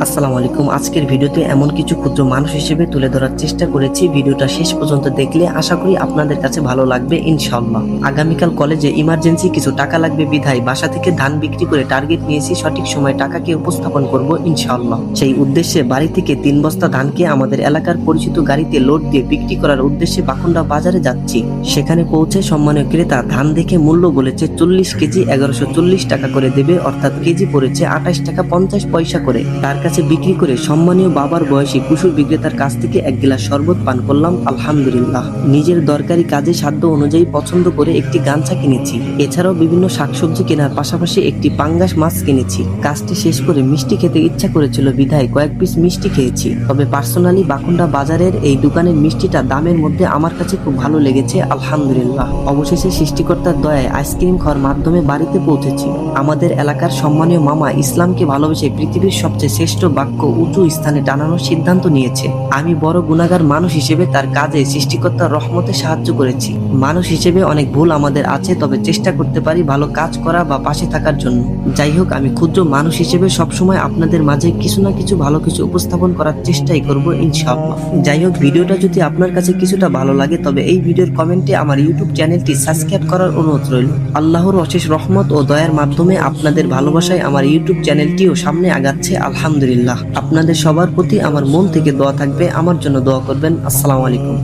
আসসালামু আলাইকুম। আজকের ভিডিওতে এমন কিছু ক্ষুদ্র মানুষ হিসেবে তুলে ধরার চেষ্টা করেছি। ভিডিওটা শেষ পর্যন্ত দেখলে আশা করি আপনাদের কাছে ভালো লাগবে ইনশাআল্লাহ। আগামীকাল কলেজে ইমার্জেন্সি কিছু টাকা লাগবে বিধায় বাসা থেকে ধান বিক্রি করে টার্গেট নিয়েছি সঠিক সময়ে টাকাকে উপস্থাপন করব ইনশাআল্লাহ। সেই উদ্দেশ্যে বাড়ি থেকে 3 বস্তা ধানকে আমাদের এলাকার পরিচিত গাড়িতে লোড দিয়ে বিক্রি করার উদ্দেশ্যে বাকুন্ডা বাজারে যাচ্ছি। সেখানে পৌঁছে সম্মানীয় ক্রেতা ধান দেখে মূল্য বলেছে 40 কেজি 1140 টাকা করে দেবে, অর্থাৎ কেজি পড়েছে 28 টাকা 50 পয়সা করে। তার কাছে বিক্রি করে সম্মানীয় বাবার বয়সী কুসুর বিক্রেতার কাছ থেকে 1 গ্লাস শরবত পান করলাম আলহামদুলিল্লাহ। নিজের দরকারি কাজে সাধ্য অনুযায়ী পছন্দ করে একটি গামছা কিনেছি। এছাড়াও বিভিন্ন শাকসবজি কেনার পাশাপাশি একটি পাঙ্গাস মাছ কিনেছি। কাজটি শেষ করে মিষ্টি খেতে ইচ্ছা করেছিল বিধায় কয়েক পিস মিষ্টি খেয়েছি। তবে পার্সোনালি বাকুন্ডা বাজারের এই দোকানের মিষ্টিটা দামের মধ্যে আমার কাছে খুব ভালো লেগেছে আলহামদুলিল্লাহ। অবশেষে সৃষ্টিকর্তার দয়ায় আইসক্রিম খাওয়ার মাধ্যমে বাড়িতে পৌঁছেছি। আমাদের এলাকার সম্মানীয় মামা ইসলামকে ভালোবেসে পৃথিবীর সবচেয়ে শ্রেষ্ঠ বাক্য উঁচু স্থানে টানানোর সিদ্ধান্ত নিয়েছে। আমি বড় গুনাহগার মানুষ হিসেবে তার কাজে সৃষ্টিকর্তার রহমতে সাহায্য করেছি। মানুষ হিসেবে অনেক ভুল আমাদের আছে, তবে চেষ্টা করতে পারি ভালো কাজ করা বা পাশে থাকার জন্য। যাই হোক, আমি ক্ষুদ্র মানুষ হিসেবে সবসময় আপনাদের মাঝে কিছু না কিছু ভালো কিছু উপস্থাপন করার চেষ্টাই করব ইনশাআল্লাহ। যাই হোক, ভিডিওটা যদি আপনার কাছে কিছুটা ভালো লাগে তবে এই ভিডিওর কমেন্টে আমার ইউটিউব চ্যানেলটি সাবস্ক্রাইব করার অনুরোধ রইল। আল্লাহর অশেষ রহমত ও দয়ার মাধ্যমে আপনাদের ভালোবাসায় আমার ইউটিউব চ্যানেলটিও সামনে আগাচ্ছে আলহামদুলিল্লাহ। আপনাদের সবার প্রতি আমার মন থেকে দোয়া থাকবে, আমার জন্য দোয়া করবেন। আসসালামু আলাইকুম।